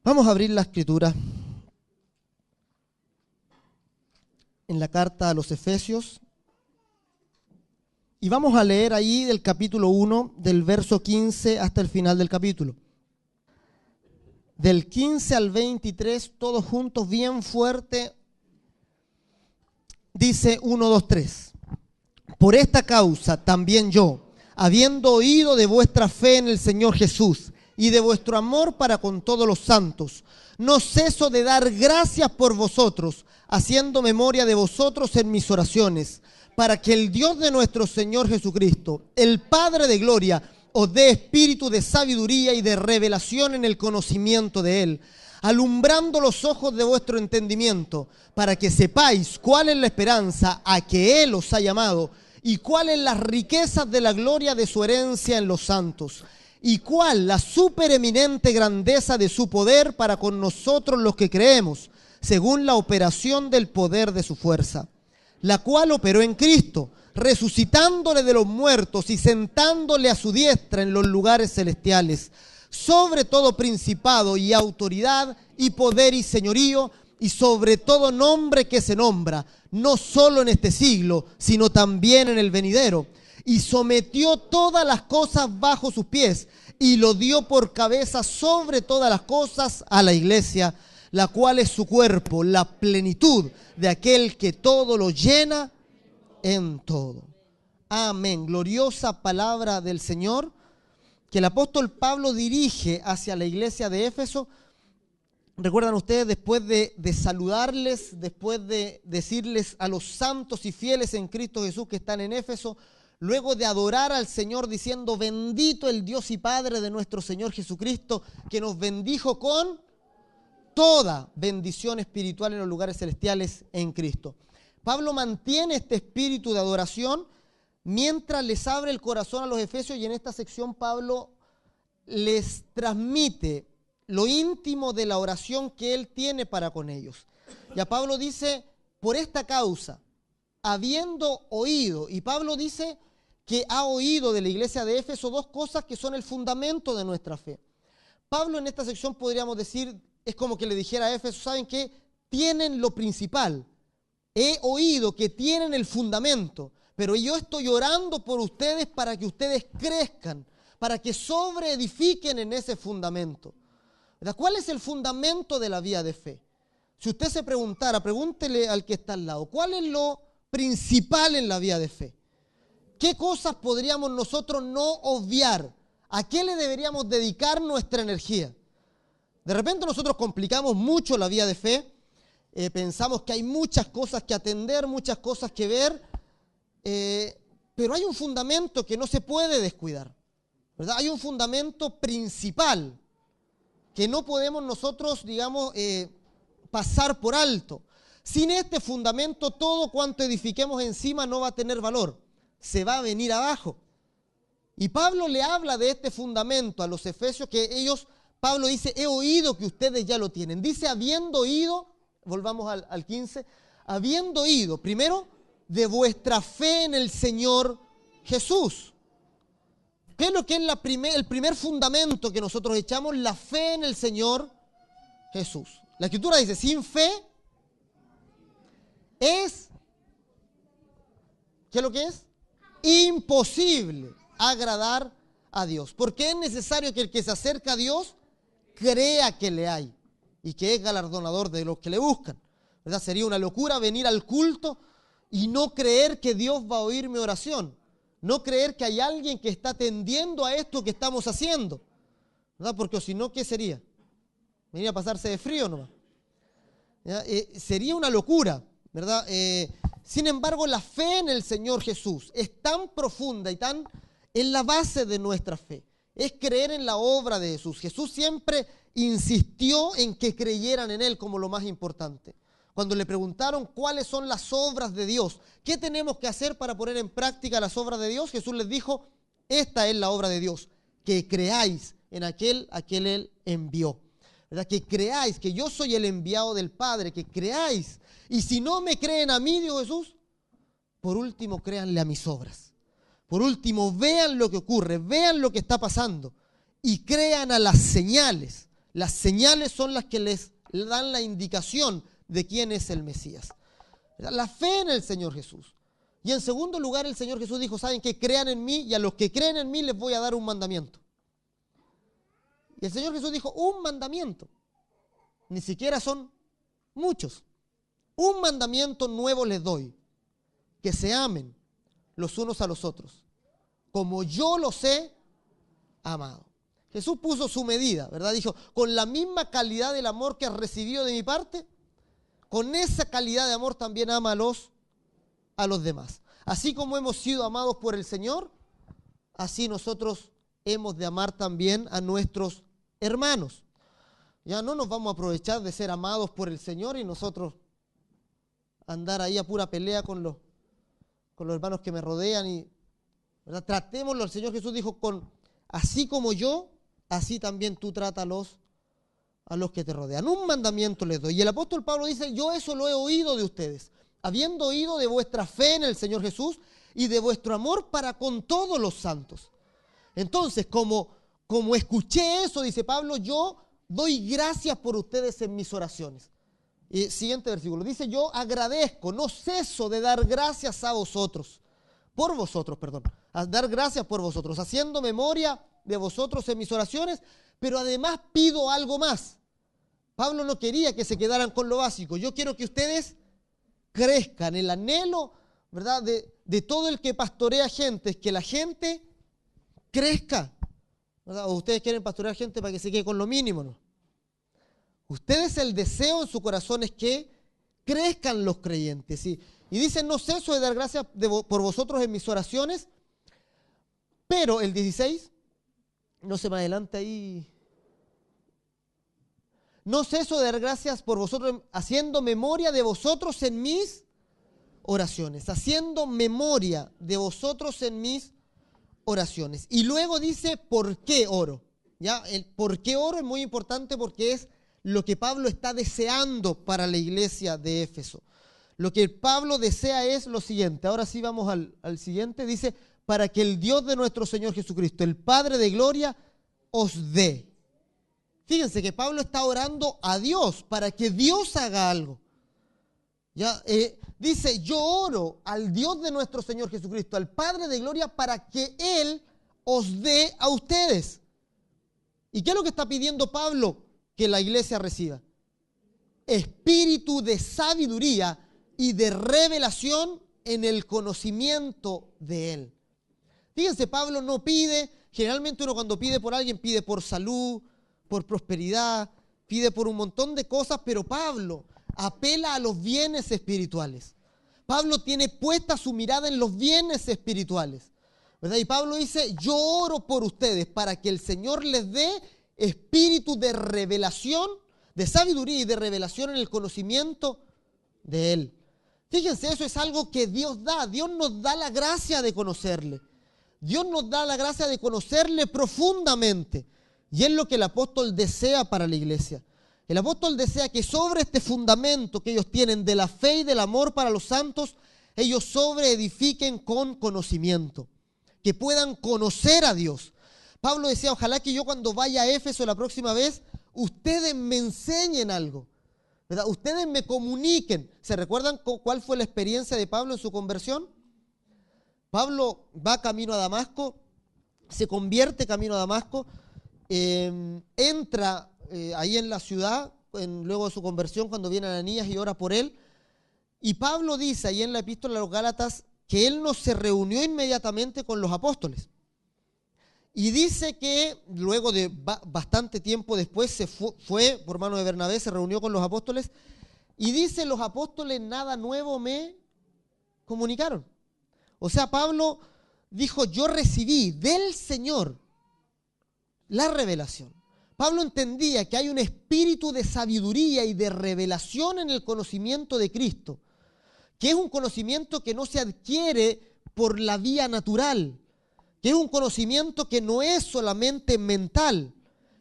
Vamos a abrir la escritura en la carta a los Efesios y vamos a leer ahí del capítulo 1, del verso 15 hasta el final del capítulo. Del 15 al 23, todos juntos, bien fuerte, dice 1, 2, 3. Por esta causa también yo, habiendo oído de vuestra fe en el Señor Jesús y de vuestro amor para con todos los santos, no ceso de dar gracias por vosotros, haciendo memoria de vosotros en mis oraciones, para que el Dios de nuestro Señor Jesucristo, el Padre de gloria, os dé espíritu de sabiduría y de revelación en el conocimiento de Él, alumbrando los ojos de vuestro entendimiento, para que sepáis cuál es la esperanza a que Él os ha llamado, y cuáles las riquezas de la gloria de su herencia en los santos, y cuál la supereminente grandeza de su poder para con nosotros los que creemos, según la operación del poder de su fuerza, la cual operó en Cristo, resucitándole de los muertos y sentándole a su diestra en los lugares celestiales, sobre todo principado y autoridad y poder y señorío, y sobre todo nombre que se nombra, no solo en este siglo, sino también en el venidero. Y sometió todas las cosas bajo sus pies, y lo dio por cabeza sobre todas las cosas a la iglesia, la cual es su cuerpo, la plenitud de aquel que todo lo llena en todo. Amén. Gloriosa palabra del Señor que el apóstol Pablo dirige hacia la iglesia de Éfeso. Recuerdan ustedes, después de saludarles, después de decirles a los santos y fieles en Cristo Jesús que están en Éfeso, luego de adorar al Señor diciendo: bendito el Dios y Padre de nuestro Señor Jesucristo, que nos bendijo con toda bendición espiritual en los lugares celestiales en Cristo. Pablo mantiene este espíritu de adoración mientras les abre el corazón a los efesios, y en esta sección Pablo les transmite lo íntimo de la oración que él tiene para con ellos. Ya Pablo dice: por esta causa, habiendo oído, y Pablo dice que ha oído de la iglesia de Éfeso dos cosas que son el fundamento de nuestra fe. Pablo en esta sección, podríamos decir, es como que le dijera a Éfeso: ¿saben qué? Tienen lo principal. He oído que tienen el fundamento, pero yo estoy orando por ustedes para que ustedes crezcan, para que sobreedifiquen en ese fundamento. ¿Verdad? ¿Cuál es el fundamento de la vida de fe? Si usted se preguntara, pregúntele al que está al lado: ¿cuál es lo principal en la vida de fe? ¿Qué cosas podríamos nosotros no obviar? ¿A qué le deberíamos dedicar nuestra energía? De repente nosotros complicamos mucho la vida de fe, pensamos que hay muchas cosas que atender, muchas cosas que ver, pero hay un fundamento que no se puede descuidar, ¿verdad? Hay un fundamento principal que no podemos nosotros, digamos, pasar por alto. Sin este fundamento, todo cuanto edifiquemos encima no va a tener valor, se va a venir abajo. Y Pablo le habla de este fundamento a los efesios, que ellos, Pablo dice: he oído que ustedes ya lo tienen. Dice habiendo oído, volvamos al 15, habiendo oído, primero, de vuestra fe en el Señor Jesús. ¿Qué es lo que es el primer fundamento que nosotros echamos? La fe en el Señor Jesús. La Escritura dice: sin fe es, ¿qué es lo que es? Imposible agradar a Dios. Porque es necesario que el que se acerca a Dios crea que le hay y que es galardonador de los que le buscan, ¿verdad? Sería una locura venir al culto y no creer que Dios va a oír mi oración, no creer que hay alguien que está atendiendo a esto que estamos haciendo, ¿verdad? Porque si no, ¿qué sería? Venir a pasarse de frío nomás. Sería una locura, ¿verdad? Sin embargo, la fe en el Señor Jesús es tan profunda y tan en la base de nuestra fe. Es creer en la obra de Jesús. Jesús siempre insistió en que creyeran en Él como lo más importante. Cuando le preguntaron cuáles son las obras de Dios, ¿qué tenemos que hacer para poner en práctica las obras de Dios? Jesús les dijo: esta es la obra de Dios, que creáis en aquel a quien Él envió. ¿Verdad? Que creáis que yo soy el enviado del Padre, que creáis. Y si no me creen a mí, dijo Jesús, por último créanle a mis obras. Por último, vean lo que ocurre, vean lo que está pasando y crean a las señales. Las señales son las que les dan la indicación de quién es el Mesías. La fe en el Señor Jesús. Y en segundo lugar, el Señor Jesús dijo, ¿saben qué? Crean en mí, y a los que creen en mí les voy a dar un mandamiento. Y el Señor Jesús dijo, un mandamiento. Ni siquiera son muchos. Un mandamiento nuevo les doy, que se amen los unos a los otros, como yo los he amado. Jesús puso su medida, ¿verdad? Dijo, con la misma calidad del amor que has recibido de mi parte, con esa calidad de amor también ama a los demás. Así como hemos sido amados por el Señor, así nosotros hemos de amar también a nuestros hermanos. Ya no nos vamos a aprovechar de ser amados por el Señor y nosotros andar ahí a pura pelea con los hermanos que me rodean. ¿Verdad? Tratémoslo, el Señor Jesús dijo, así como yo, así también tú trátalos a los que te rodean. Un mandamiento les doy. Y el apóstol Pablo dice, yo eso lo he oído de ustedes, habiendo oído de vuestra fe en el Señor Jesús y de vuestro amor para con todos los santos. Entonces, como escuché eso, dice Pablo, yo doy gracias por ustedes en mis oraciones. Y siguiente versículo, dice, yo agradezco, no ceso de dar gracias a vosotros, a dar gracias por vosotros, haciendo memoria de vosotros en mis oraciones, pero además pido algo más. Pablo no quería que se quedaran con lo básico. Yo quiero que ustedes crezcan. El anhelo, ¿verdad?, de todo el que pastorea gente es que la gente crezca, ¿verdad? O ustedes quieren pastorear gente para que se quede con lo mínimo, ¿no? Ustedes, el deseo en su corazón es que crezcan los creyentes. Y dicen, no ceso de dar gracias por vosotros en mis oraciones, pero el 16, no se me adelante ahí. No ceso de dar gracias por vosotros, haciendo memoria de vosotros en mis oraciones. Haciendo memoria de vosotros en mis oraciones. Y luego dice, ¿por qué oro? ¿Ya? El por qué oro es muy importante porque es lo que Pablo está deseando para la iglesia de Éfeso. Lo que Pablo desea es lo siguiente. Ahora sí vamos al siguiente. Dice, para que el Dios de nuestro Señor Jesucristo, el Padre de gloria, os dé. Fíjense que Pablo está orando a Dios para que Dios haga algo. ¿Ya? Dice, yo oro al Dios de nuestro Señor Jesucristo, al Padre de gloria, para que Él os dé a ustedes. ¿Y qué es lo que está pidiendo Pablo que la iglesia reciba? Espíritu de sabiduría y de revelación en el conocimiento de Él. Fíjense, Pablo no pide, generalmente uno cuando pide por alguien pide por salud, por prosperidad, pide por un montón de cosas, pero Pablo apela a los bienes espirituales. Pablo tiene puesta su mirada en los bienes espirituales, ¿verdad? Y Pablo dice, yo oro por ustedes para que el Señor les dé espíritu de revelación, de sabiduría y de revelación en el conocimiento de Él. Fíjense, eso es algo que Dios da. Dios nos da la gracia de conocerle. Dios nos da la gracia de conocerle profundamente. Y es lo que el apóstol desea para la iglesia. El apóstol desea que sobre este fundamento que ellos tienen de la fe y del amor para los santos, ellos sobreedifiquen con conocimiento, que puedan conocer a Dios. Pablo decía, ojalá que yo cuando vaya a Éfeso la próxima vez, ustedes me enseñen algo, ¿verdad? Ustedes me comuniquen. ¿Se recuerdan cuál fue la experiencia de Pablo en su conversión? Pablo va camino a Damasco, se convierte camino a Damasco, entra ahí en la ciudad, luego de su conversión, cuando viene Ananías y ora por él. Y Pablo dice ahí en la epístola a los Gálatas que él no se reunió inmediatamente con los apóstoles. Y dice que luego de bastante tiempo después se fue por mano de Bernabé, se reunió con los apóstoles. Y dice, los apóstoles nada nuevo me comunicaron. O sea, Pablo dijo, yo recibí del Señor la revelación. Pablo entendía que hay un espíritu de sabiduría y de revelación en el conocimiento de Cristo, que es un conocimiento que no se adquiere por la vía natural, que es un conocimiento que no es solamente mental,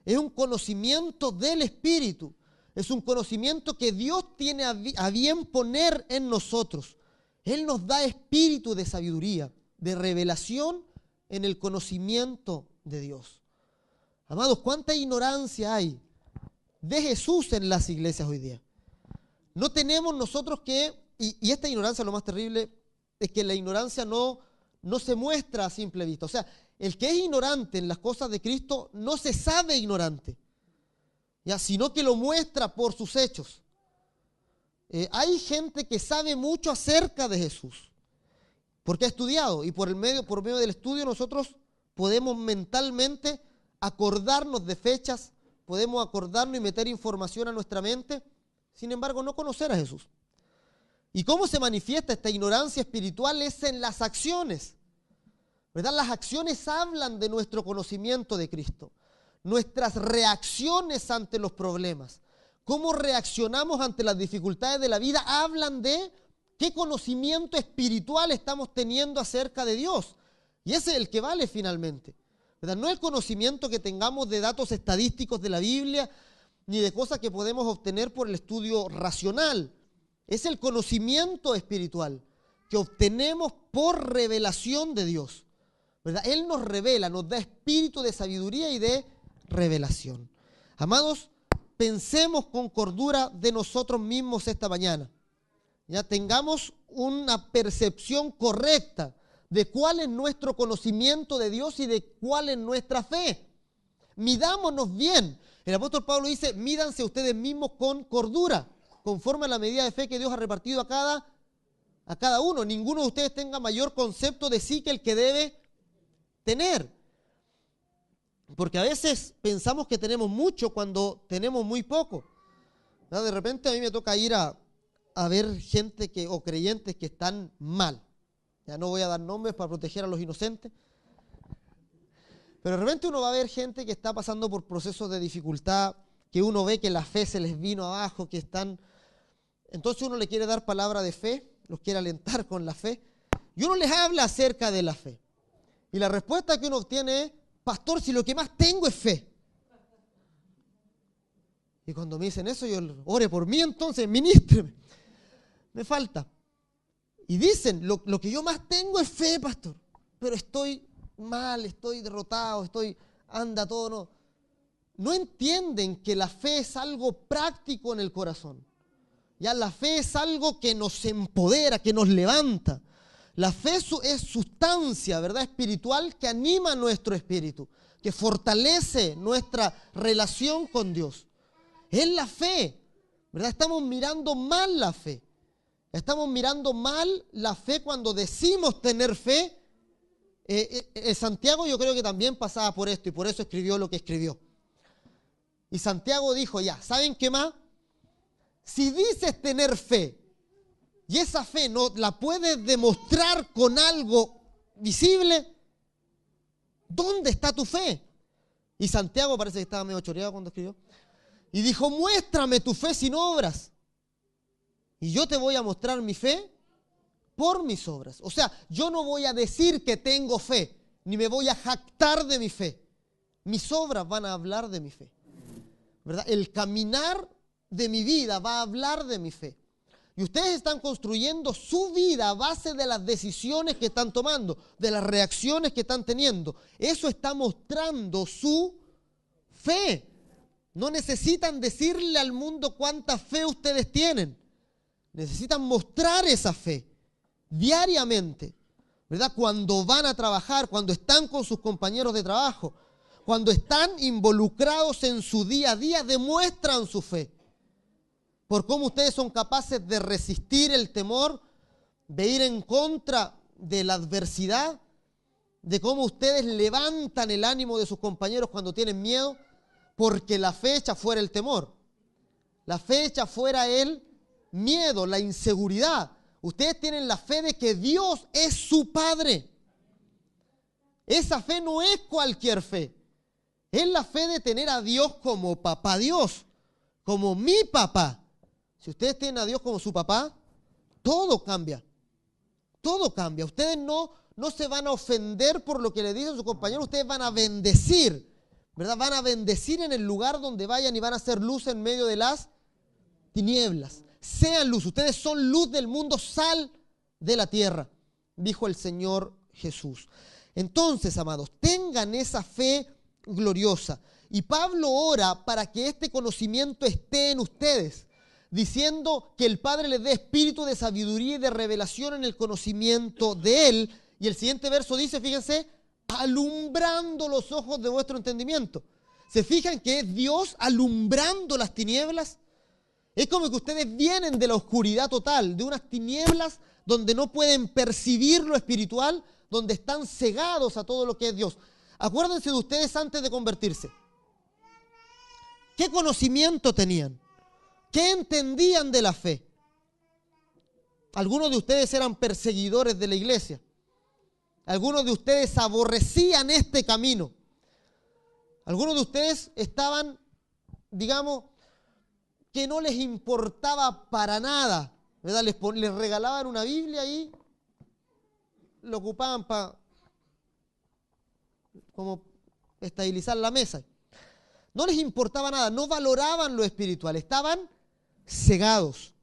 es un conocimiento del Espíritu, es un conocimiento que Dios tiene a bien poner en nosotros. Él nos da espíritu de sabiduría, de revelación en el conocimiento de Dios. Amados, ¿cuánta ignorancia hay de Jesús en las iglesias hoy día. No tenemos nosotros y esta ignorancia, lo más terrible, es que la ignorancia no se muestra a simple vista. O sea, el que es ignorante en las cosas de Cristo no se sabe ignorante, ¿ya? Sino que lo muestra por sus hechos. Hay gente que sabe mucho acerca de Jesús, porque ha estudiado, y por medio del estudio nosotros podemos mentalmente acordarnos de fechas, podemos acordarnos y meter información a nuestra mente, sin embargo no conocer a Jesús. ¿Y cómo se manifiesta esta ignorancia espiritual? Es en las acciones, ¿verdad? Las acciones hablan de nuestro conocimiento de Cristo, nuestras reacciones ante los problemas, cómo reaccionamos ante las dificultades de la vida, hablan de qué conocimiento espiritual estamos teniendo acerca de Dios. Y ese es el que vale finalmente, ¿verdad? No el conocimiento que tengamos de datos estadísticos de la Biblia, ni de cosas que podemos obtener por el estudio racional. Es el conocimiento espiritual que obtenemos por revelación de Dios, ¿verdad? Él nos revela, nos da espíritu de sabiduría y de revelación. Amados, pensemos con cordura de nosotros mismos esta mañana. Ya tengamos una percepción correcta de cuál es nuestro conocimiento de Dios y de cuál es nuestra fe. Midámonos bien. El apóstol Pablo dice, mídanse ustedes mismos con cordura, conforme a la medida de fe que Dios ha repartido a cada uno. Ninguno de ustedes tenga mayor concepto de sí que el que debe tener. Porque a veces pensamos que tenemos mucho cuando tenemos muy poco. ¿No? De repente a mí me toca ir a ver gente o creyentes que están mal. Ya no voy a dar nombres para proteger a los inocentes. Pero de repente uno va a ver gente que está pasando por procesos de dificultad, que uno ve que la fe se les vino abajo, que están... Entonces uno le quiere dar palabra de fe, los quiere alentar con la fe, y uno les habla acerca de la fe. Y la respuesta que uno obtiene es, pastor, si lo que más tengo es fe. Y cuando me dicen eso, yo ore por mí entonces, ministreme. Me falta. Y dicen, lo que yo más tengo es fe, pastor, pero estoy mal, estoy derrotado, anda todo, no. No entienden que la fe es algo práctico en el corazón. Ya la fe es algo que nos empodera, que nos levanta. La fe es sustancia, ¿verdad? Espiritual que anima nuestro espíritu, que fortalece nuestra relación con Dios. Es la fe, ¿verdad? Estamos mirando mal la fe. Estamos mirando mal la fe cuando decimos tener fe. Santiago yo creo que también pasaba por esto y por eso escribió lo que escribió. Y Santiago dijo, ya, ¿saben qué más? Si dices tener fe y esa fe no la puedes demostrar con algo visible, ¿dónde está tu fe? Y Santiago parece que estaba medio choreado cuando escribió. Y dijo, muéstrame tu fe sin obras. Y yo te voy a mostrar mi fe por mis obras. O sea, yo no voy a decir que tengo fe, ni me voy a jactar de mi fe. Mis obras van a hablar de mi fe, ¿verdad? El caminar de mi vida va a hablar de mi fe. Y ustedes están construyendo su vida a base de las decisiones que están tomando, de las reacciones que están teniendo. Eso está mostrando su fe. No necesitan decirle al mundo cuánta fe ustedes tienen. Necesitan mostrar esa fe diariamente, ¿verdad? Cuando van a trabajar, cuando están con sus compañeros de trabajo, cuando están involucrados en su día a día, demuestran su fe. Por cómo ustedes son capaces de resistir el temor, de ir en contra de la adversidad, de cómo ustedes levantan el ánimo de sus compañeros cuando tienen miedo, porque la fe echa fuera el temor. La fe echa fuera el miedo, la inseguridad. Ustedes tienen la fe de que Dios es su Padre. Esa fe no es cualquier fe. Es la fe de tener a Dios como papá Dios, como mi papá. Si ustedes tienen a Dios como su papá, todo cambia. Todo cambia. Ustedes no se van a ofender por lo que le dicen sus compañeros. Ustedes van a bendecir, ¿verdad? Van a bendecir en el lugar donde vayan y van a hacer luz en medio de las tinieblas. Sean luz. Ustedes son luz del mundo, sal de la tierra, dijo el Señor Jesús. Entonces, amados, tengan esa fe gloriosa Y Pablo ora para que este conocimiento esté en ustedes, diciendo que el Padre les dé espíritu de sabiduría y de revelación en el conocimiento de Él. Y el siguiente verso dice, fíjense, alumbrando los ojos de vuestro entendimiento. ¿Se fijan que es Dios alumbrando las tinieblas? Es como que ustedes vienen de la oscuridad total, de unas tinieblas donde no pueden percibir lo espiritual, donde están cegados a todo lo que es Dios. Acuérdense de ustedes antes de convertirse. ¿Qué conocimiento tenían? ¿Qué entendían de la fe? Algunos de ustedes eran perseguidores de la iglesia. Algunos de ustedes aborrecían este camino. Algunos de ustedes estaban, digamos, que no les importaba para nada, ¿verdad? Les regalaban una Biblia y lo ocupaban para como estabilizar la mesa. No les importaba nada, no valoraban lo espiritual, estaban cegados.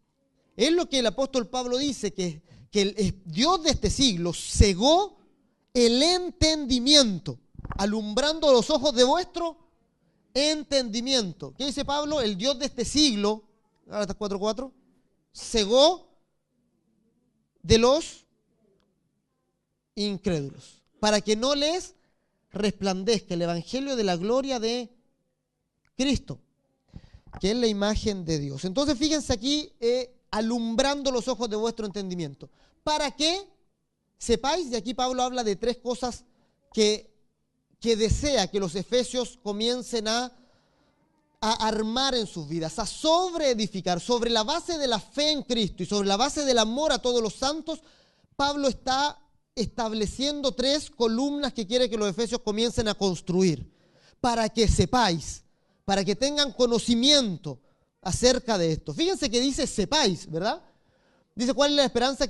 Es lo que el apóstol Pablo dice, que el Dios de este siglo cegó el entendimiento, alumbrando los ojos de vuestro entendimiento. ¿Qué dice Pablo? El Dios de este siglo, Gálatas 4:4, cegó de los incrédulos, para que no les resplandezca el evangelio de la gloria de Cristo, que es la imagen de Dios. Entonces fíjense aquí, alumbrando los ojos de vuestro entendimiento, para que sepáis, y aquí Pablo habla de tres cosas que desea que los efesios comiencen a armar en sus vidas, a sobreedificar, sobre la base de la fe en Cristo y sobre la base del amor a todos los santos. Pablo está estableciendo tres columnas que quiere que los efesios comiencen a construir, para que sepáis, para que tengan conocimiento acerca de esto. Fíjense que dice sepáis, ¿verdad? Dice, ¿cuál es la esperanza?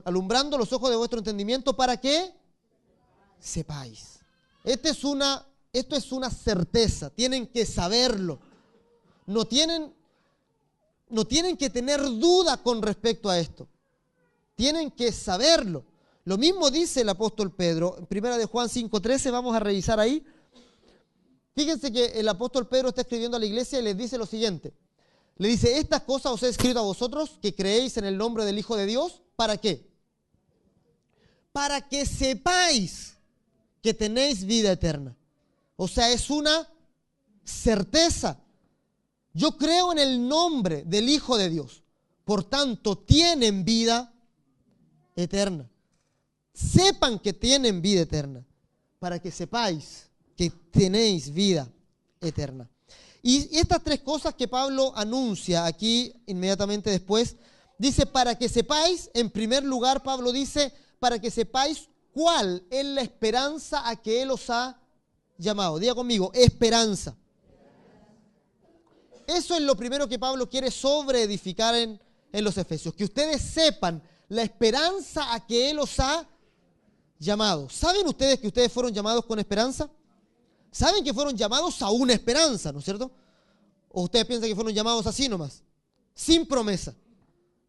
Alumbrando los ojos de vuestro entendimiento para que sepáis. Esto es una certeza, tienen que saberlo. No tienen que tener duda con respecto a esto. Tienen que saberlo. Lo mismo dice el apóstol Pedro, en 1 de Juan 5:13, vamos a revisar ahí. Fíjense que el apóstol Pedro está escribiendo a la iglesia y les dice lo siguiente. Le dice, estas cosas os he escrito a vosotros que creéis en el nombre del Hijo de Dios. ¿Para qué? Para que sepáis que tenéis vida eterna. O sea, es una certeza. Yo creo en el nombre del Hijo de Dios. Por tanto, tienen vida eterna. Sepan que tienen vida eterna. Para que sepáis que tenéis vida eterna. Y estas tres cosas que Pablo anuncia aquí inmediatamente después, dice, para que sepáis, en primer lugar Pablo dice, para que sepáis cuál es la esperanza a que Él os ha llamado. Diga conmigo, esperanza. Eso es lo primero que Pablo quiere sobreedificar en los efesios, que ustedes sepan la esperanza a que Él os ha llamado. ¿Saben ustedes que ustedes fueron llamados con esperanza? ¿Saben que fueron llamados a una esperanza, no es cierto? ¿O ustedes piensan que fueron llamados así nomás? Sin promesa.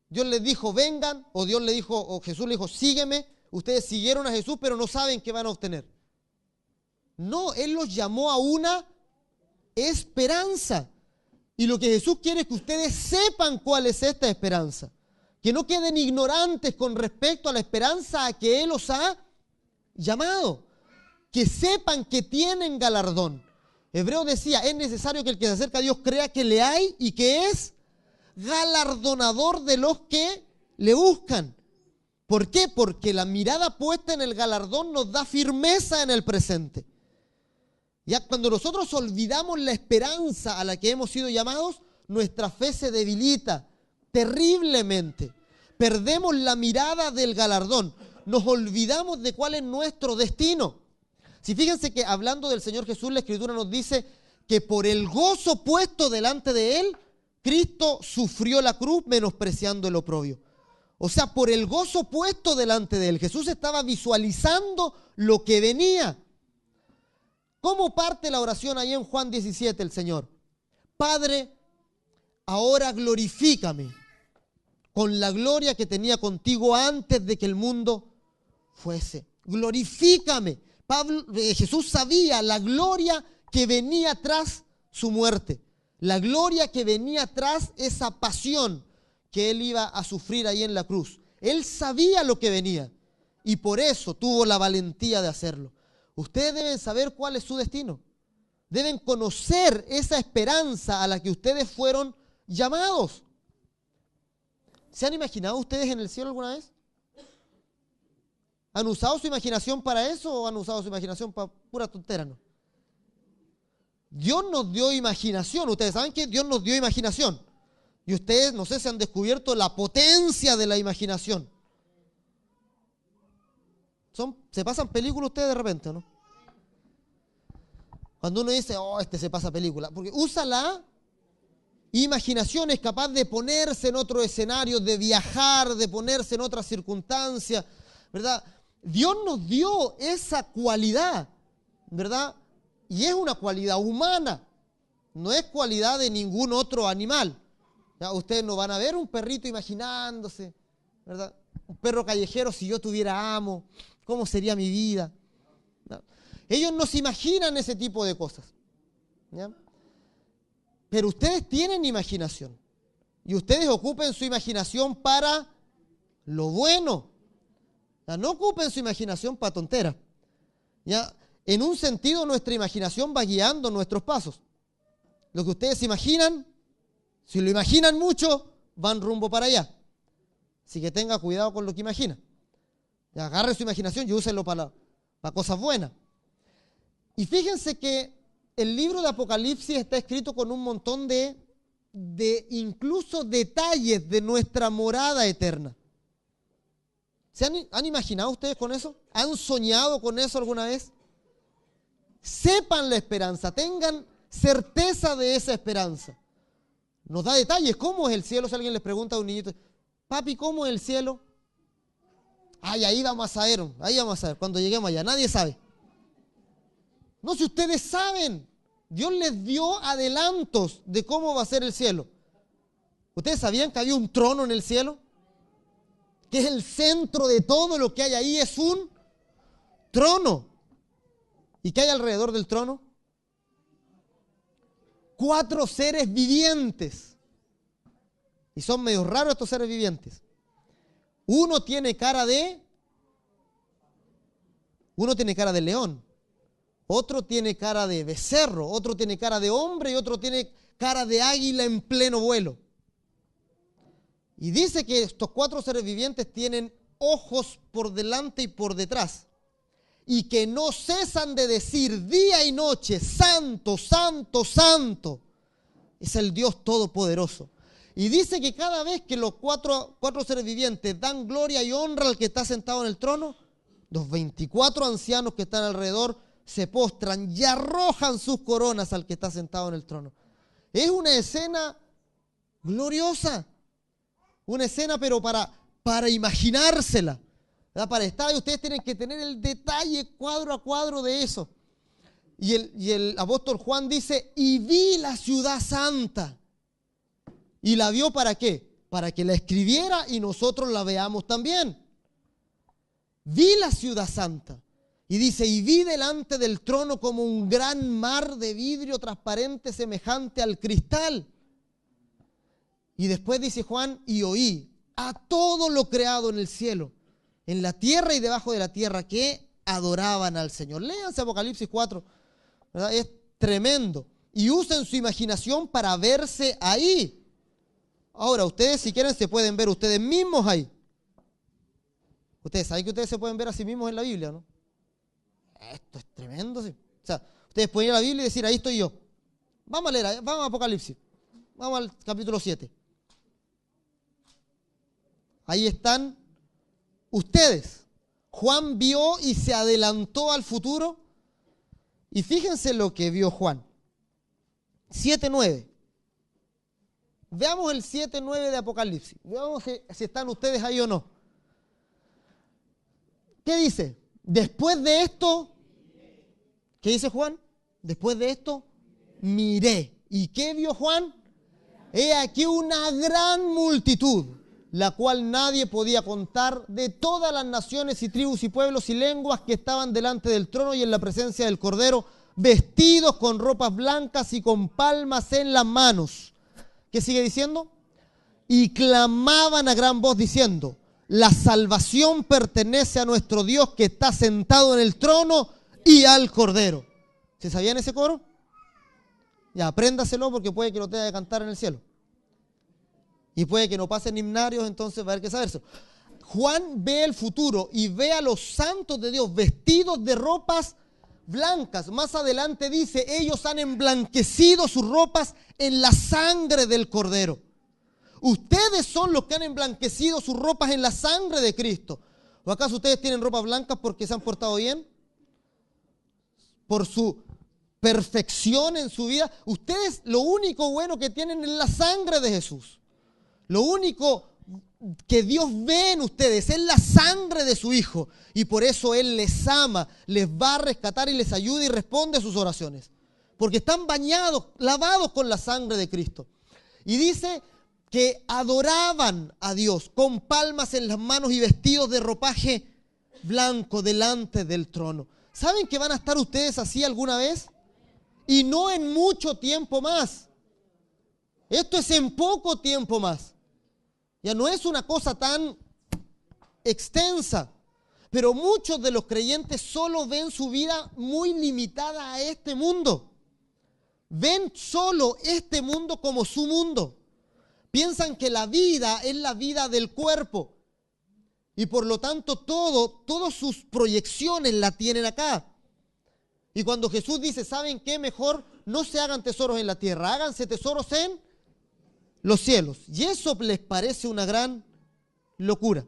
Dios les dijo, vengan, o Dios le dijo, o Jesús le dijo, sígueme. Ustedes siguieron a Jesús, pero no saben qué van a obtener. No, Él los llamó a una esperanza. Y lo que Jesús quiere es que ustedes sepan cuál es esta esperanza. Que no queden ignorantes con respecto a la esperanza a que Él los ha llamado. Que sepan que tienen galardón. Hebreo decía, es necesario que el que se acerca a Dios crea que le hay y que es galardonador de los que le buscan. ¿Por qué? Porque la mirada puesta en el galardón nos da firmeza en el presente. Ya cuando nosotros olvidamos la esperanza a la que hemos sido llamados, nuestra fe se debilita terriblemente. Perdemos la mirada del galardón. Nos olvidamos de cuál es nuestro destino. Si fíjense que hablando del Señor Jesús, la Escritura nos dice que por el gozo puesto delante de Él, Cristo sufrió la cruz menospreciando el oprobio. O sea, por el gozo puesto delante de Él, Jesús estaba visualizando lo que venía. ¿Cómo parte la oración ahí en Juan 17 el Señor? Padre, ahora glorifícame con la gloria que tenía contigo antes de que el mundo fuese. Glorifícame. Jesús sabía la gloria que venía tras su muerte, la gloria que venía tras esa pasión que él iba a sufrir ahí en la cruz. Él sabía lo que venía y por eso tuvo la valentía de hacerlo. Ustedes deben saber cuál es su destino. Deben conocer esa esperanza a la que ustedes fueron llamados. ¿Se han imaginado ustedes en el cielo alguna vez? ¿Han usado su imaginación para eso o han usado su imaginación para pura tontera? No. Dios nos dio imaginación. Ustedes saben que Dios nos dio imaginación. Y ustedes, no sé si han descubierto la potencia de la imaginación. Se pasan películas ustedes de repente, ¿no? Cuando uno dice, oh, se pasa película. Porque usa la imaginación, es capaz de ponerse en otro escenario, de viajar, de ponerse en otras circunstancias, ¿verdad? Dios nos dio esa cualidad, ¿verdad? Y es una cualidad humana, no es cualidad de ningún otro animal. ¿Ya? Ustedes no van a ver un perrito imaginándose, ¿verdad? Un perro callejero, si yo tuviera amo, ¿cómo sería mi vida? ¿No? Ellos no se imaginan ese tipo de cosas, ¿ya? Pero ustedes tienen imaginación y ustedes ocupen su imaginación para lo bueno. ¿Ya? No ocupen su imaginación para tonteras. ¿Ya? En un sentido, nuestra imaginación va guiando nuestros pasos. Lo que ustedes imaginan, si lo imaginan mucho, van rumbo para allá. Así que tenga cuidado con lo que imagina. ¿Ya? Agarre su imaginación y úsenlo para cosas buenas. Y fíjense que el libro de Apocalipsis está escrito con un montón de incluso detalles de nuestra morada eterna. ¿Se han imaginado ustedes con eso? ¿Han soñado con eso alguna vez? Sepan la esperanza, tengan certeza de esa esperanza. Nos da detalles. ¿Cómo es el cielo? Si alguien les pregunta a un niñito, papi, ¿cómo es el cielo? Ay, ahí vamos a ver cuando lleguemos allá. Nadie sabe. No, si ustedes saben, Dios les dio adelantos de cómo va a ser el cielo. ¿Ustedes sabían que había un trono en el cielo? Que es el centro de todo lo que hay ahí, es un trono. ¿Y qué hay alrededor del trono? 4 seres vivientes. Y son medio raros estos seres vivientes. Uno tiene cara de león. Otro tiene cara de becerro, otro tiene cara de hombre y otro tiene cara de águila en pleno vuelo. Y dice que estos 4 seres vivientes tienen ojos por delante y por detrás. Y que no cesan de decir día y noche, santo, santo, santo. Es el Dios Todopoderoso. Y dice que cada vez que los cuatro seres vivientes dan gloria y honra al que está sentado en el trono, los 24 ancianos que están alrededor se postran y arrojan sus coronas al que está sentado en el trono. Es una escena gloriosa, una escena pero para imaginársela, ¿verdad? Para estar, ustedes tienen que tener el detalle cuadro a cuadro de eso. Y el apóstol Juan dice, y vi la ciudad santa. ¿Y la vio para qué? Para que la escribiera y nosotros la veamos también. Vi la ciudad santa. Y dice, y vi delante del trono como un gran mar de vidrio transparente semejante al cristal. Y después dice Juan, y oí a todo lo creado en el cielo, en la tierra y debajo de la tierra, que adoraban al Señor. Léanse Apocalipsis 4, ¿verdad? Es tremendo. Y usen su imaginación para verse ahí. Ahora, ustedes si quieren se pueden ver ustedes mismos ahí. Ustedes saben que ustedes se pueden ver a sí mismos en la Biblia, ¿no? Esto es tremendo, sí. O sea, ustedes pueden ir a la Biblia y decir, ahí estoy yo. Vamos a leer, vamos a Apocalipsis. Vamos al capítulo 7. Ahí están ustedes. Juan vio y se adelantó al futuro. Y fíjense lo que vio Juan. 7:9. Veamos el 7:9 de Apocalipsis. Veamos si están ustedes ahí o no. ¿Qué dice? Después de esto, ¿qué dice Juan? Después de esto, miré. ¿Y qué vio Juan? He aquí una gran multitud, la cual nadie podía contar, de todas las naciones y tribus y pueblos y lenguas que estaban delante del trono y en la presencia del Cordero, vestidos con ropas blancas y con palmas en las manos. ¿Qué sigue diciendo? Y clamaban a gran voz diciendo: la salvación pertenece a nuestro Dios que está sentado en el trono y al Cordero. ¿Se sabían ese coro? Ya, apréndaselo porque puede que lo tenga que cantar en el cielo. Y puede que no pasen himnarios, entonces va a haber que sabérselo. Juan ve el futuro y ve a los santos de Dios vestidos de ropas blancas. Más adelante dice: ellos han emblanquecido sus ropas en la sangre del Cordero. Ustedes son los que han emblanquecido sus ropas en la sangre de Cristo. ¿O acaso ustedes tienen ropas blancas porque se han portado bien? ¿Por su perfección en su vida? Ustedes lo único bueno que tienen es la sangre de Jesús. Lo único que Dios ve en ustedes es la sangre de su Hijo. Y por eso Él les ama, les va a rescatar y les ayuda y responde a sus oraciones. Porque están bañados, lavados con la sangre de Cristo. Y dice que adoraban a Dios con palmas en las manos y vestidos de ropaje blanco delante del trono. ¿Saben que van a estar ustedes así alguna vez? Y no en mucho tiempo más. Esto es en poco tiempo más. Ya no es una cosa tan extensa. Pero muchos de los creyentes solo ven su vida muy limitada a este mundo. Ven solo este mundo como su mundo. Piensan que la vida es la vida del cuerpo. Y por lo tanto todas sus proyecciones la tienen acá. Y cuando Jesús dice: ¿saben qué? Mejor no se hagan tesoros en la tierra, háganse tesoros en los cielos. Y eso les parece una gran locura.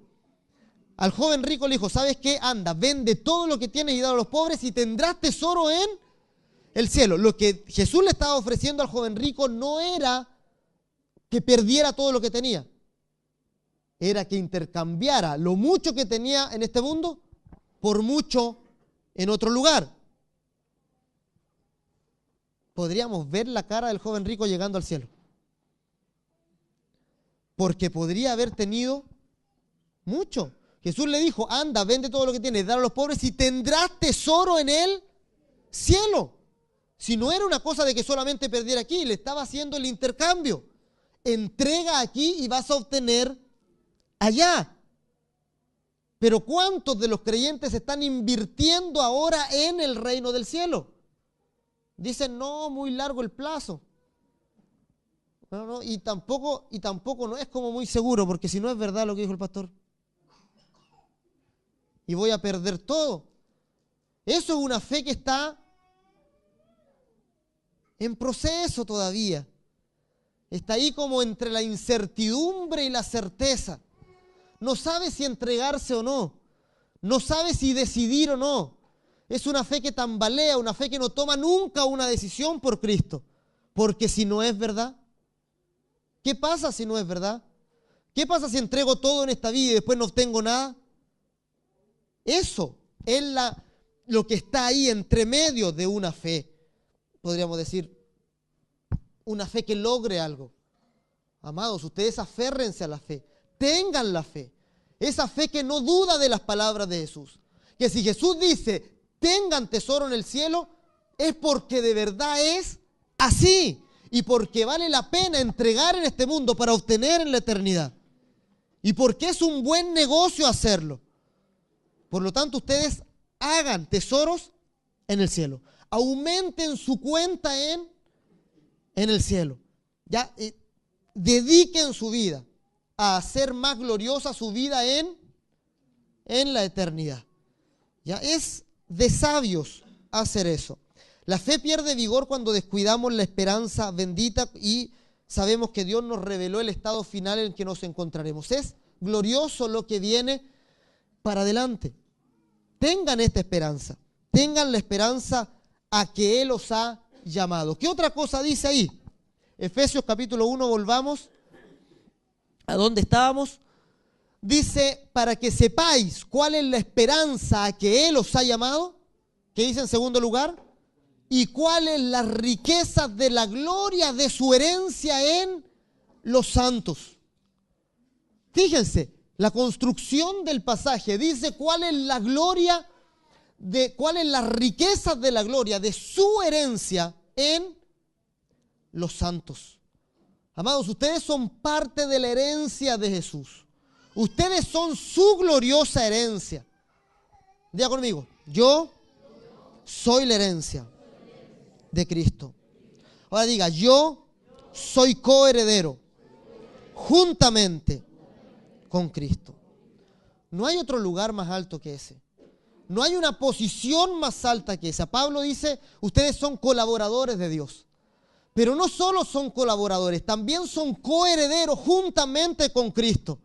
Al joven rico le dijo: ¿sabes qué? Anda, vende todo lo que tienes y dalo a los pobres y tendrás tesoro en el cielo. Lo que Jesús le estaba ofreciendo al joven rico no era que perdiera todo lo que tenía. Era que intercambiara lo mucho que tenía en este mundo por mucho en otro lugar. Podríamos ver la cara del joven rico llegando al cielo. Porque podría haber tenido mucho. Jesús le dijo: anda, vende todo lo que tienes, dale a los pobres y tendrás tesoro en el cielo. Si no era una cosa de que solamente perdiera aquí, le estaba haciendo el intercambio. Entrega aquí y vas a obtener allá. Pero ¿cuántos de los creyentes están invirtiendo ahora en el reino del cielo? Dicen: no, muy largo el plazo. No, y tampoco no es como muy seguro, porque si no es verdad lo que dijo el pastor. Y voy a perder todo. Eso es una fe que está en proceso todavía. Está ahí como entre la incertidumbre y la certeza. No sabe si entregarse o no. No sabe si decidir o no. Es una fe que tambalea, una fe que no toma nunca una decisión por Cristo. Porque si no es verdad, ¿qué pasa si no es verdad? ¿Qué pasa si entrego todo en esta vida y después no obtengo nada? Eso es lo que está ahí entre medio de una fe. Podríamos decir, una fe que logre algo. Amados, ustedes aférrense a la fe. Tengan la fe. Esa fe que no duda de las palabras de Jesús. Que si Jesús dice: tengan tesoro en el cielo, es porque de verdad es así. Y porque vale la pena entregar en este mundo para obtener en la eternidad. Y porque es un buen negocio hacerlo. Por lo tanto, ustedes hagan tesoros en el cielo. Aumenten su cuenta en el cielo. Ya, dediquen su vida a hacer más gloriosa su vida en la eternidad. Ya, es de sabios hacer eso. La fe pierde vigor cuando descuidamos la esperanza bendita y sabemos que Dios nos reveló el estado final en el que nos encontraremos. Es glorioso lo que viene para adelante. Tengan esta esperanza. Tengan la esperanza a que Él os ha llamado. ¿Qué otra cosa dice ahí? Efesios capítulo 1, volvamos a donde estábamos. Dice: para que sepáis cuál es la esperanza a que Él os ha llamado. ¿Qué dice en segundo lugar? Y cuáles las riquezas de la gloria de su herencia en los santos. Fíjense, la construcción del pasaje dice cuál es la gloria de cuáles las riquezas de la gloria, de su herencia en los santos. Amados, ustedes son parte de la herencia de Jesús. Ustedes son su gloriosa herencia. Diga conmigo, yo soy la herencia de Cristo. Ahora diga, yo soy coheredero juntamente con Cristo. No hay otro lugar más alto que ese. No hay una posición más alta que esa. Pablo dice, ustedes son colaboradores de Dios. Pero no solo son colaboradores, también son coherederos juntamente con Cristo.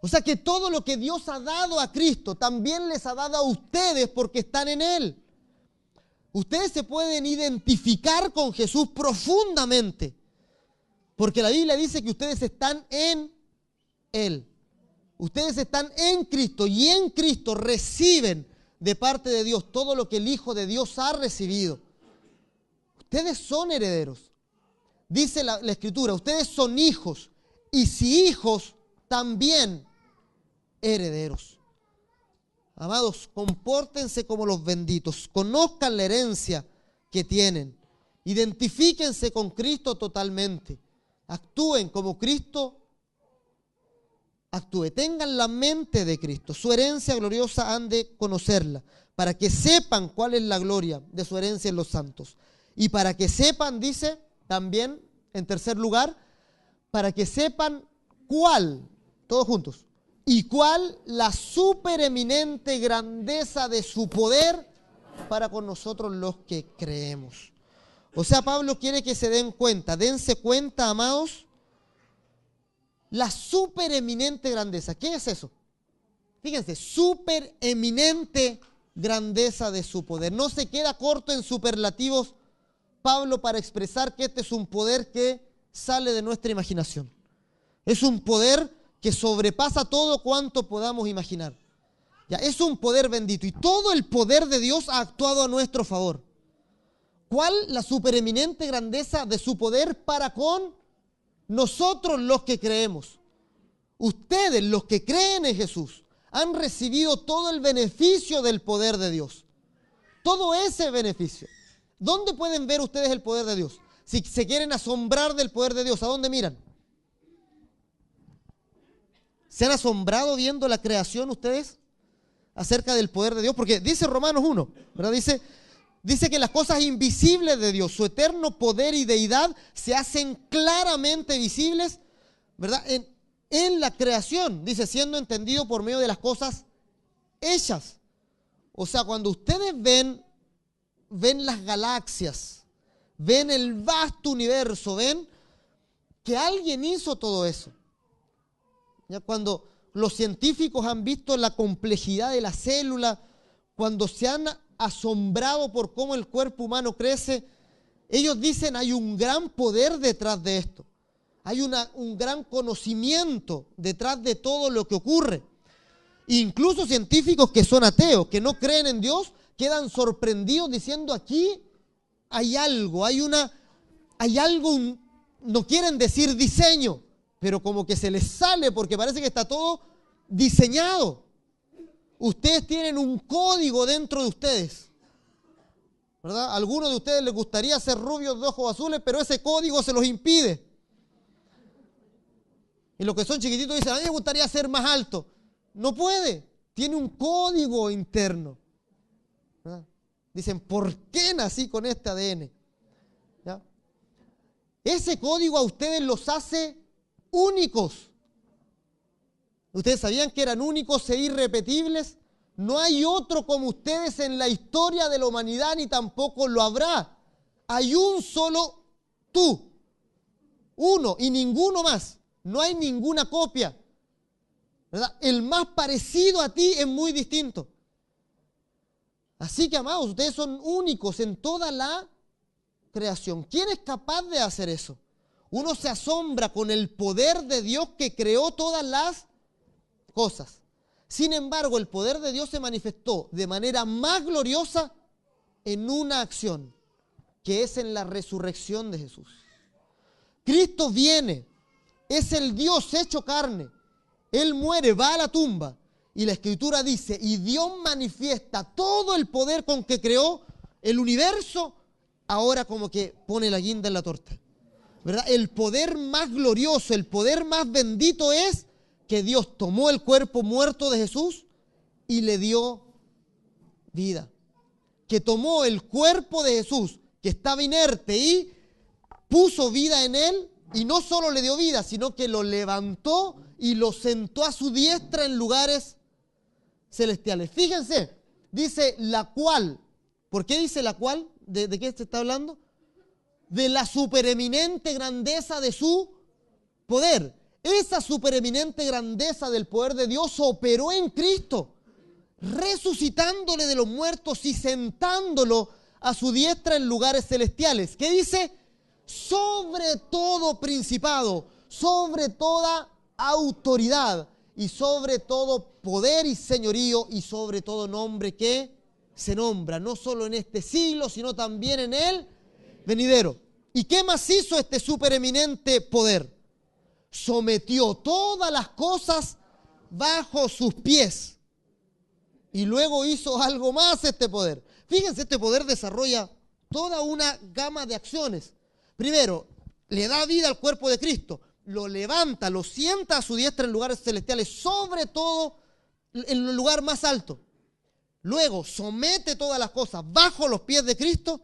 O sea que todo lo que Dios ha dado a Cristo, también les ha dado a ustedes porque están en Él. Ustedes se pueden identificar con Jesús profundamente, porque la Biblia dice que ustedes están en Él. Ustedes están en Cristo y en Cristo reciben de parte de Dios todo lo que el Hijo de Dios ha recibido. Ustedes son herederos. Dice la Escritura, ustedes son hijos y si hijos, también herederos. Amados, compórtense como los benditos, conozcan la herencia que tienen, identifíquense con Cristo totalmente, actúen como Cristo actúe, tengan la mente de Cristo, su herencia gloriosa han de conocerla, para que sepan cuál es la gloria de su herencia en los santos. Y para que sepan, dice también, en tercer lugar, para que sepan cuál, todos juntos, y cuál la supereminente grandeza de su poder para con nosotros los que creemos. O sea, Pablo quiere que se den cuenta, dense cuenta, amados, la supereminente grandeza. ¿Qué es eso? Fíjense, supereminente grandeza de su poder. No se queda corto en superlativos Pablo para expresar que este es un poder que sale de nuestra imaginación. Es un poder que sobrepasa todo cuanto podamos imaginar. Ya, es un poder bendito y todo el poder de Dios ha actuado a nuestro favor. ¿Cuál la supereminente grandeza de su poder para con nosotros los que creemos? Ustedes, los que creen en Jesús, han recibido todo el beneficio del poder de Dios. Todo ese beneficio. ¿Dónde pueden ver ustedes el poder de Dios? Si se quieren asombrar del poder de Dios, ¿a dónde miran? ¿Se han asombrado viendo la creación ustedes acerca del poder de Dios? Porque dice Romanos 1, ¿verdad? Dice que las cosas invisibles de Dios, su eterno poder y deidad, se hacen claramente visibles, ¿verdad? En la creación, dice, siendo entendido por medio de las cosas hechas. O sea, cuando ustedes ven las galaxias, ven el vasto universo, ven que alguien hizo todo eso. Ya cuando los científicos han visto la complejidad de la célula, cuando se han asombrado por cómo el cuerpo humano crece, ellos dicen hay un gran poder detrás de esto. Hay un gran conocimiento detrás de todo lo que ocurre. Incluso científicos que son ateos, que no creen en Dios, quedan sorprendidos diciendo aquí hay algo, no quieren decir diseño, pero como que se les sale porque parece que está todo diseñado. Ustedes tienen un código dentro de ustedes, ¿verdad? A algunos de ustedes les gustaría ser rubios de ojos azules, pero ese código se los impide. Y los que son chiquititos dicen, a mí me gustaría ser más alto. No puede, tiene un código interno, ¿verdad? Dicen, ¿por qué nací con este ADN? ¿Ya? Ese código a ustedes los hace únicos. ¿Ustedes sabían que eran únicos e irrepetibles? No hay otro como ustedes en la historia de la humanidad, ni tampoco lo habrá. Hay un solo tú, uno y ninguno más. No hay ninguna copia, ¿verdad? El más parecido a ti es muy distinto. Así que, amados, ustedes son únicos en toda la creación. ¿Quién es capaz de hacer eso? Uno se asombra con el poder de Dios que creó todas las cosas. Sin embargo, el poder de Dios se manifestó de manera más gloriosa en una acción, que es en la resurrección de Jesús. Cristo viene, es el Dios hecho carne. Él muere, va a la tumba Y la Escritura dice, y Dios manifiesta todo el poder con que creó el universo, ahora como que pone la guinda en la torta, ¿verdad? El poder más glorioso, el poder más bendito es que Dios tomó el cuerpo muerto de Jesús y le dio vida. Que tomó el cuerpo de Jesús, que estaba inerte, y puso vida en él, y no solo le dio vida, sino que lo levantó y lo sentó a su diestra en lugares celestiales. Fíjense, dice la cual. ¿Por qué dice la cual? ¿De qué se está hablando? De la supereminente grandeza de su poder. Esa supereminente grandeza del poder de Dios operó en Cristo, resucitándole de los muertos y sentándolo a su diestra en lugares celestiales. ¿Qué dice? Sobre todo principado, sobre toda autoridad y sobre todo poder y señorío y sobre todo nombre que se nombra, no solo en este siglo, sino también en el venidero. ¿Y qué más hizo este supereminente poder? Sometió todas las cosas bajo sus pies. Y luego hizo algo más este poder. Fíjense, este poder desarrolla toda una gama de acciones. Primero, le da vida al cuerpo de Cristo, lo levanta, lo sienta a su diestra en lugares celestiales, sobre todo en el lugar más alto. Luego, somete todas las cosas bajo los pies de Cristo.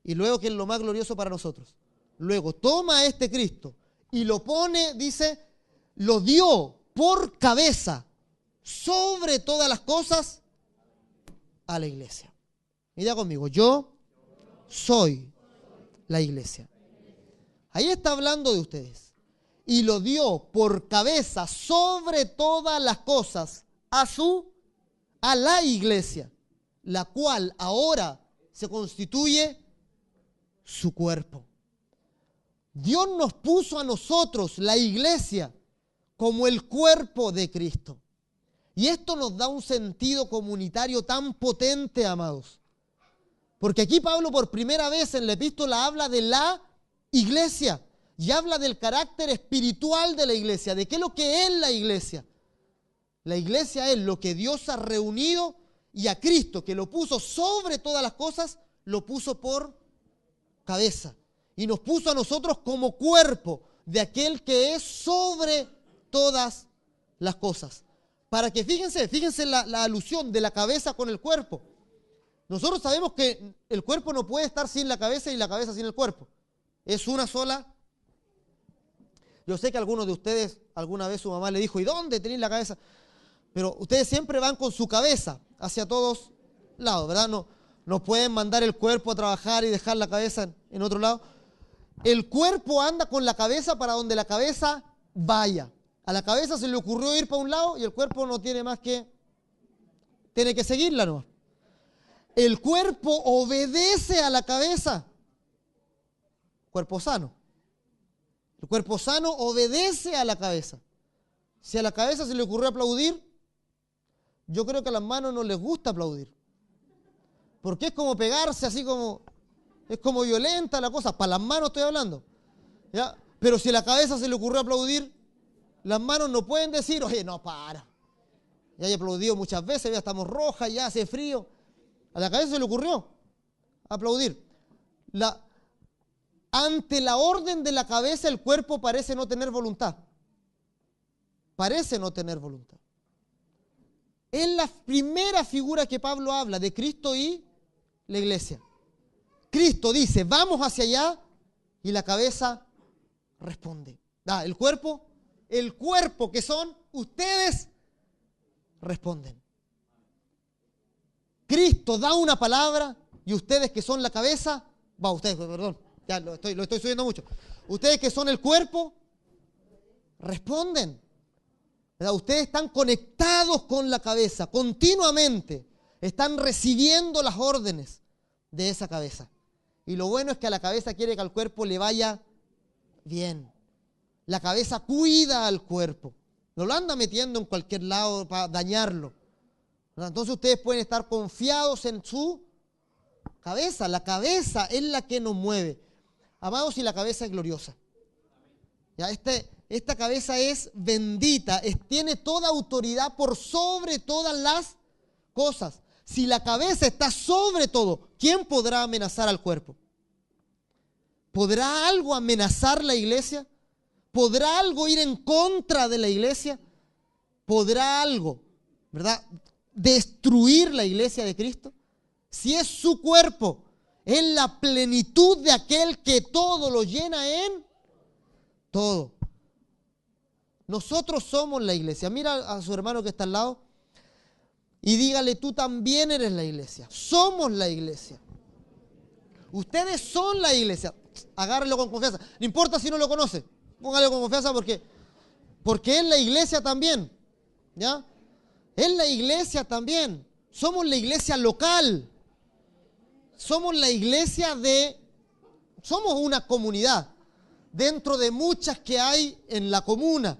Y luego, que es lo más glorioso para nosotros, luego toma a este Cristo y lo pone, dice, lo dio por cabeza sobre todas las cosas a la iglesia. Mira conmigo, yo soy la iglesia. Ahí está hablando de ustedes. Y lo dio por cabeza sobre todas las cosas a la iglesia, la cual ahora se constituye su cuerpo. Dios nos puso a nosotros, la iglesia, como el cuerpo de Cristo. Y esto nos da un sentido comunitario tan potente, amados. Porque aquí Pablo por primera vez en la epístola habla de la iglesia y habla del carácter espiritual de la iglesia, de qué es lo que es la iglesia. La iglesia es lo que Dios ha reunido, y a Cristo, que lo puso sobre todas las cosas, lo puso por cabeza. Y nos puso a nosotros como cuerpo de aquel que es sobre todas las cosas. Para que fíjense la alusión de la cabeza con el cuerpo. Nosotros sabemos que el cuerpo no puede estar sin la cabeza y la cabeza sin el cuerpo. Es una sola. Yo sé que algunos de ustedes, alguna vez su mamá le dijo, ¿y dónde tenéis la cabeza? Pero ustedes siempre van con su cabeza hacia todos lados, ¿verdad? No pueden mandar el cuerpo a trabajar y dejar la cabeza en otro lado. El cuerpo anda con la cabeza para donde la cabeza vaya. A la cabeza se le ocurrió ir para un lado y el cuerpo no tiene más que, tiene que seguirla, ¿no? El cuerpo obedece a la cabeza. Cuerpo sano. El cuerpo sano obedece a la cabeza. Si a la cabeza se le ocurrió aplaudir, yo creo que a las manos no les gusta aplaudir. Porque es como pegarse así como, es como violenta la cosa. Para las manos estoy hablando, ¿ya? Pero si a la cabeza se le ocurrió aplaudir, las manos no pueden decir, oye, no, para. Ya he aplaudido muchas veces, ya estamos rojas, ya hace frío. A la cabeza se le ocurrió aplaudir. Ante la orden de la cabeza, el cuerpo parece no tener voluntad. Parece no tener voluntad. Es la primera figura que Pablo habla de Cristo y la iglesia. Cristo dice, vamos hacia allá, y la cabeza responde. El cuerpo que son ustedes, responden. Cristo da una palabra y ustedes que son la cabeza, ya lo estoy subiendo mucho. Ustedes que son el cuerpo, responden. ¿Verdad? Ustedes están conectados con la cabeza, continuamente están recibiendo las órdenes de esa cabeza. Y lo bueno es que a la cabeza quiere que al cuerpo le vaya bien. La cabeza cuida al cuerpo, no lo anda metiendo en cualquier lado para dañarlo. ¿Verdad? Entonces ustedes pueden estar confiados en su cabeza. La cabeza es la que nos mueve. Amados, y la cabeza es gloriosa. Ya esta cabeza es bendita, tiene toda autoridad por sobre todas las cosas. Si la cabeza está sobre todo, ¿quién podrá amenazar al cuerpo? ¿Podrá algo amenazar la iglesia? ¿Podrá algo ir en contra de la iglesia? ¿Podrá algo, verdad, destruir la iglesia de Cristo? Si es su cuerpo, es la plenitud de aquel que todo lo llena en todo. Nosotros somos la iglesia. Mira a su hermano que está al lado y dígale, tú también eres la iglesia. Somos la iglesia. Ustedes son la iglesia. Agárrelo con confianza. No importa si no lo conoce. Póngale con confianza porque es la iglesia también. ¿Ya? Es la iglesia también. Somos la iglesia local. Somos la iglesia somos una comunidad dentro de muchas que hay en la comuna.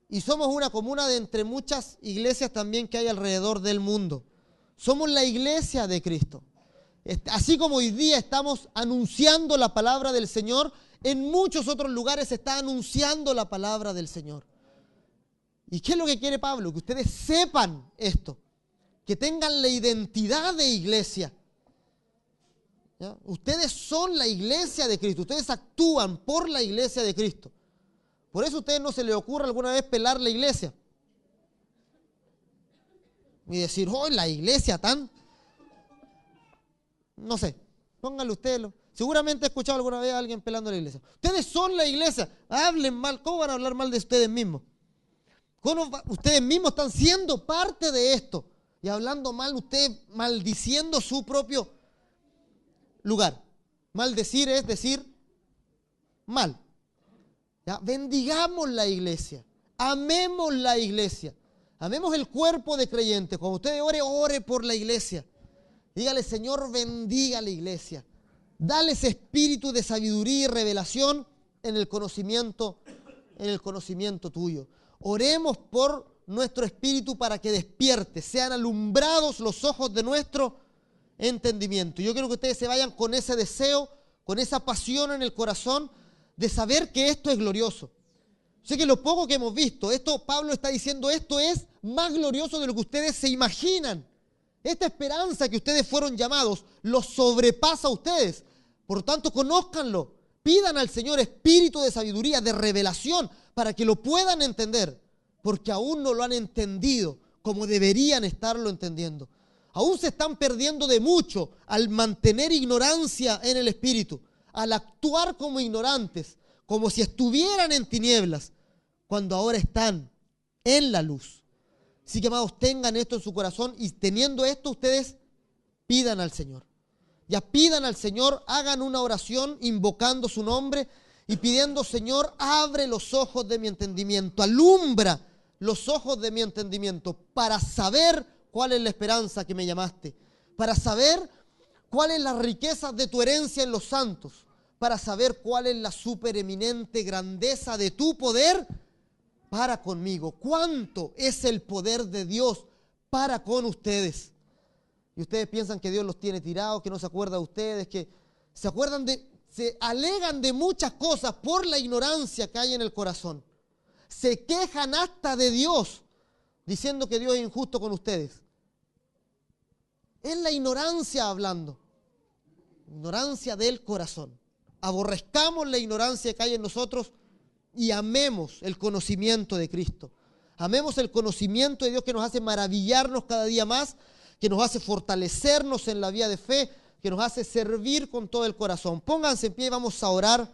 Y somos una comuna de entre muchas iglesias también que hay alrededor del mundo. Somos la iglesia de Cristo. Así como hoy día estamos anunciando la palabra del Señor, en muchos otros lugares se está anunciando la palabra del Señor. ¿Y qué es lo que quiere Pablo? Que ustedes sepan esto, que tengan la identidad de iglesia. ¿Ya? Ustedes son la iglesia de Cristo, ustedes actúan por la iglesia de Cristo. Por eso a ustedes no se les ocurre alguna vez pelar la iglesia. Y decir, oh, la iglesia tan... No sé, pónganle ustedes. Seguramente he escuchado alguna vez a alguien pelando la iglesia. Ustedes son la iglesia, hablen mal. ¿Cómo van a hablar mal de ustedes mismos? Ustedes mismos están siendo parte de esto. Y hablando mal, ustedes maldiciendo su propio lugar. Maldecir es decir mal. ¿Ya? Bendigamos la iglesia, amemos la iglesia, amemos el cuerpo de creyentes. Cuando usted ore por la iglesia. Dígale, Señor, bendiga la iglesia. Dale ese espíritu de sabiduría y revelación en el conocimiento tuyo. Oremos por nuestro espíritu para que despierte, sean alumbrados los ojos de nuestro entendimiento. Yo quiero que ustedes se vayan con ese deseo, con esa pasión en el corazón de saber que esto es glorioso. Sé que lo poco que hemos visto, Pablo está diciendo, esto es más glorioso de lo que ustedes se imaginan. Esta esperanza que ustedes fueron llamados los sobrepasa a ustedes. Por tanto, conózcanlo. Pidan al Señor espíritu de sabiduría, de revelación, para que lo puedan entender. Porque aún no lo han entendido como deberían estarlo entendiendo. Aún se están perdiendo de mucho al mantener ignorancia en el espíritu, al actuar como ignorantes, como si estuvieran en tinieblas, cuando ahora están en la luz. Así que, amados, tengan esto en su corazón y teniendo esto, ustedes pidan al Señor. Ya pidan al Señor, hagan una oración invocando su nombre y pidiendo, Señor, abre los ojos de mi entendimiento, alumbra los ojos de mi entendimiento para saber cuál es la esperanza que me llamaste, para saber cuál es la riqueza de tu herencia en los santos, para saber cuál es la supereminente grandeza de tu poder para conmigo. ¿Cuánto es el poder de Dios para con ustedes? Y ustedes piensan que Dios los tiene tirados, que no se acuerda de ustedes, que se alegan de muchas cosas por la ignorancia que hay en el corazón. Se quejan hasta de Dios, diciendo que Dios es injusto con ustedes. Es la ignorancia hablando. Ignorancia del corazón. Aborrezcamos la ignorancia que hay en nosotros y amemos el conocimiento de Cristo. Amemos el conocimiento de Dios que nos hace maravillarnos cada día más, que nos hace fortalecernos en la vía de fe, que nos hace servir con todo el corazón. Pónganse en pie y vamos a orar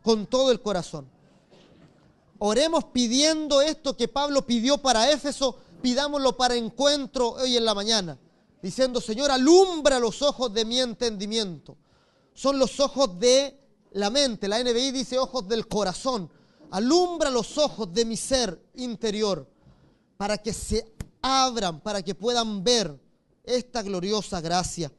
con todo el corazón. Oremos pidiendo esto que Pablo pidió para Éfeso, pidámoslo para Encuentro hoy en la mañana, diciendo, Señor, alumbra los ojos de mi entendimiento. Son los ojos de la mente, la NBI dice ojos del corazón. Alumbra los ojos de mi ser interior para que se abran, para que puedan ver esta gloriosa gracia